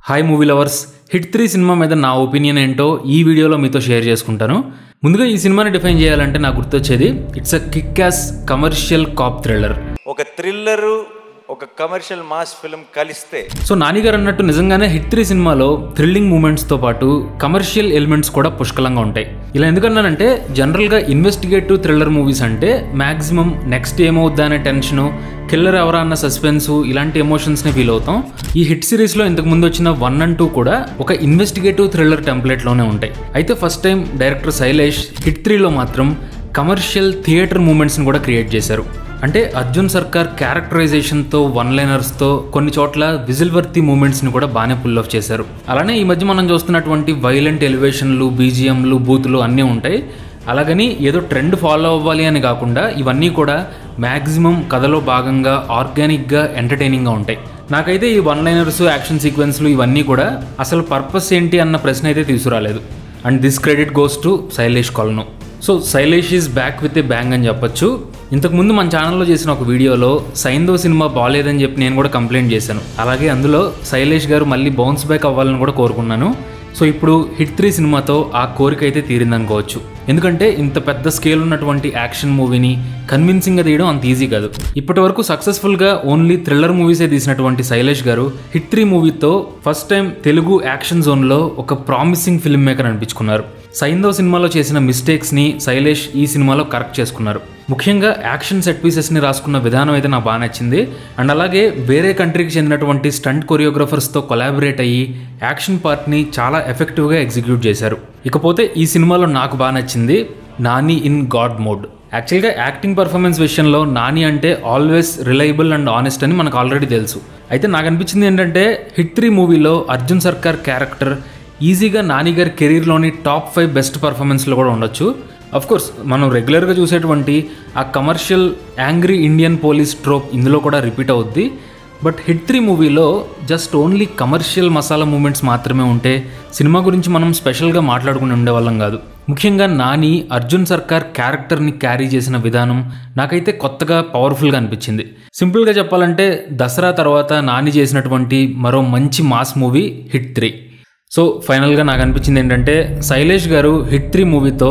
Hi movie lovers, hit 3 cinema మీద నా opinion ఏంటో ఈ వీడియోలో మీతో షేర్ చేసుకుంటాను. ముందుగా ఈ సినిమాని డిఫైన్ చేయాలంటే నాకు గుర్తొచ్చేది it's a kick ass commercial cop thriller. ఒక థ్రిల్లరు ఒక కమర్షియల్ మాస్ ఫిల్మ్ కలిస్తే సో నాని గారు అన్నట్టు నిజంగానే హిట్ 3 సినిమాలో థ్రిల్లింగ్ మూమెంట్స్తో పాటు కమర్షియల్ ఎలిమెంట్స్ కూడా పుష్కలంగా ఉంటాయి. ఇలా ఎందుకన్నానంటే జనరల్గా ఇన్వెస్టిగేటివ్ థ్రిల్లర్ మూవీస్ అంటే మ్యాక్సిమం నెక్స్ట్ ఏమవుద్దా అనే టెన్షను, కిల్లర్ ఎవరా అన్న సస్పెన్సు, ఇలాంటి ఎమోషన్స్ని ఫీల్ అవుతాం. ఈ హిట్ సిరీస్లో ఇంతకుముందు వచ్చిన 1 and 2 కూడా ఒక ఇన్వెస్టిగేటివ్ థ్రిల్లర్ టెంప్లెట్లోనే ఉంటాయి. అయితే first time director Shailesh hit 3లో మాత్రం కమర్షియల్ థియేటర్ మూమెంట్స్ని కూడా క్రియేట్ చేశారు. అంటే అర్జున్ సర్కార్ క్యారెక్టరైజేషన్తో, వన్ లైనర్స్తో కొన్ని చోట్ల విజిల్ వర్తి మూమెంట్స్ని కూడా బాగానే పుల్ ఆఫ్ చేశారు. అలానే ఈ మధ్య మనం చూస్తున్నటువంటి వైలెంట్ ఎలివేషన్లు, బీజిఎంలు, బూతులు అన్నీ ఉంటాయి. అలాగని ఏదో ట్రెండ్ ఫాలో అవ్వాలి అని కాకుండా ఇవన్నీ కూడా మ్యాక్సిమం కథలో భాగంగా ఆర్గానిక్గా ఎంటర్టైనింగ్గా ఉంటాయి. నాకైతే ఈ వన్ లైనర్స్, యాక్షన్ సీక్వెన్స్లు ఇవన్నీ కూడా అసలు పర్పస్ ఏంటి అన్న ప్రశ్న అయితే తీసుకురాలేదు. And this credit goes to Shailesh Kolanu. So Shailesh is back with a bang అని చెప్పొచ్చు. ఇంతకుముందు మన ఛానల్లో చేసిన ఒక వీడియోలో సైందో సినిమా బాగాలేదని చెప్పి నేను కూడా కంప్లైంట్ చేశాను. అలాగే అందులో శైలేష్ గారు మళ్ళీ బౌన్స్ బ్యాక్ అవ్వాలని కూడా కోరుకున్నాను. సో ఇప్పుడు హిట్ 3 సినిమాతో ఆ కోరిక అయితే తీరిందనుకోవచ్చు. ఎందుకంటే ఇంత పెద్ద స్కేల్ ఉన్నటువంటి యాక్షన్ మూవీని కన్విన్సింగ్గా తీయడం అంత ఈజీ కాదు. ఇప్పటి వరకు సక్సెస్ఫుల్గా ఓన్లీ థ్రిల్లర్ మూవీసే తీసినటువంటి శైలేష్ గారు హిట్ 3 మూవీతో ఫస్ట్ టైం తెలుగు యాక్షన్ జోన్లో ఒక ప్రామిసింగ్ ఫిల్మ్ మేకర్ అనిపించుకున్నారు. సైందో సినిమాలో చేసిన మిస్టేక్స్ని శైలేష్ ఈ సినిమాలో కరెక్ట్ చేసుకున్నారు. ముఖ్యంగా యాక్షన్ సెట్ పీసెస్ని రాసుకున్న విధానం అయితే నాకు బాగా నచ్చింది. అండ్ అలాగే వేరే కంట్రీకి చెందినటువంటి స్టంట్ కొరియోగ్రాఫర్స్తో కొలాబరేట్ అయ్యి యాక్షన్ పార్ట్ని చాలా ఎఫెక్టివ్గా ఎగ్జిక్యూట్ చేశారు. ఇకపోతే ఈ సినిమాలో నాకు బాగా నచ్చింది నాని ఇన్ గాడ్ మోడ్. యాక్చువల్గా యాక్టింగ్ పర్ఫార్మెన్స్ విషయంలో నాని అంటే ఆల్వేస్ రిలయబుల్ అండ్ ఆనెస్ట్ అని మనకు ఆల్రెడీ తెలుసు. అయితే నాకు అనిపించింది ఏంటంటే హిట్ 3 మూవీలో అర్జున్ సర్కార్ క్యారెక్టర్ ఈజీగా నాని గారి కెరీర్లోని టాప్ 5 బెస్ట్ పర్ఫార్మెన్స్లో కూడా ఉండొచ్చు. అఫ్కోర్స్ మనం రెగ్యులర్గా చూసేటువంటి ఆ commercial angry Indian police trope ఇందులో కూడా రిపీట్ అవుద్ది. బట్ హిట్ 3 మూవీలో just only commercial masala moments మాత్రమే ఉంటే సినిమా గురించి మనం స్పెషల్గా మాట్లాడుకుని ఉండేవాళ్ళం కాదు. ముఖ్యంగా నాని అర్జున్ సర్కార్ క్యారెక్టర్ని క్యారీ చేసిన విధానం నాకైతే కొత్తగా పవర్ఫుల్గా అనిపించింది. సింపుల్గా చెప్పాలంటే దసరా తర్వాత నాని చేసినటువంటి మరో మంచి మాస్ మూవీ హిట్ 3. సో ఫైనల్గా నాకు అనిపించింది ఏంటంటే శైలేష్ గారు హిట్ 3 మూవీతో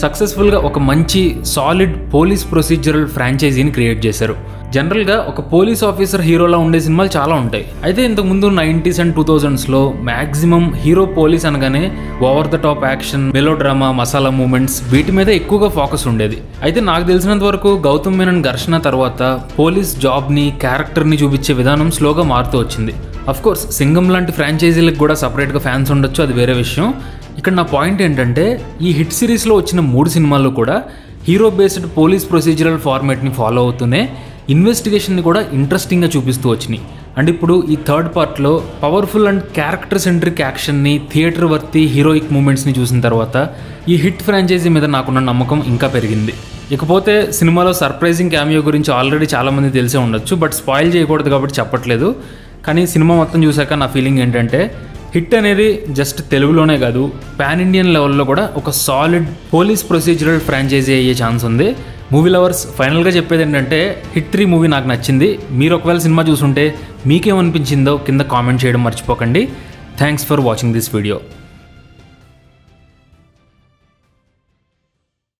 సక్సెస్ఫుల్గా ఒక మంచి సాలిడ్ పోలీస్ ప్రొసీజరల్ ఫ్రాంచైజీని క్రియేట్ చేశారు. జనరల్గా ఒక పోలీస్ ఆఫీసర్ హీరోలా ఉండే సినిమాలు చాలా ఉంటాయి. అయితే ఇంతకుముందు 90s and 2000sలో మ్యాక్సిమం హీరో పోలీస్ అనగానే over the top action, melodrama, masala moments వీటి మీద ఎక్కువగా ఫోకస్ ఉండేది. అయితే నాకు తెలిసినంత వరకు గౌతమ్ మేనన్ ఘర్షణ తర్వాత పోలీస్ జాబ్ని, క్యారెక్టర్ని చూపించే విధానం స్లోగా మారుతూ వచ్చింది. అఫ్కోర్స్ సింగం లాంటి ఫ్రాంచైజీలకు కూడా సపరేట్గా ఫ్యాన్స్ ఉండొచ్చు, అది వేరే విషయం. ఇక్కడ నా పాయింట్ ఏంటంటే ఈ హిట్ సిరీస్లో వచ్చిన 3 సినిమాల్లో కూడా హీరో బేస్డ్ పోలీస్ ప్రొసీజరల్ ఫార్మాట్ని ఫాలో అవుతూనే ఇన్వెస్టిగేషన్ని కూడా ఇంట్రెస్టింగ్గా చూపిస్తూ వచ్చినాయి. అండ్ ఇప్పుడు ఈ థర్డ్ పార్ట్లో పవర్ఫుల్ అండ్ క్యారెక్టర్ సెంట్రిక్ యాక్షన్ని, థియేటర్ వర్తి హీరోయిక్ మూమెంట్స్ని చూసిన తర్వాత ఈ హిట్ ఫ్రాంచైజీ మీద నాకున్న నమ్మకం ఇంకా పెరిగింది. ఇకపోతే సినిమాలో సర్ప్రైజింగ్ క్యామియో గురించి ఆల్రెడీ చాలామంది తెలిసే ఉండొచ్చు, బట్ స్పాయిల్ చేయకూడదు కాబట్టి చెప్పట్లేదు. కానీ సినిమా మొత్తం చూశాక నా ఫీలింగ్ ఏంటంటే హిట్ అనేది జస్ట్ తెలుగులోనే కాదు, పాన్ ఇండియన్ లెవెల్లో కూడా ఒక సాలిడ్ పోలీస్ ప్రొసీజరల్ ఫ్రాంచైజీ అయ్యే ఛాన్స్ ఉంది. మూవీ లవర్స్, ఫైనల్గా చెప్పేది ఏంటంటే హిట్ 3 మూవీ నాకు నచ్చింది. మీరు ఒకవేళ సినిమా చూసుంటే మీకేమనిపించిందో కింద కామెంట్ చేయడం మర్చిపోకండి. Thanks for watching this video.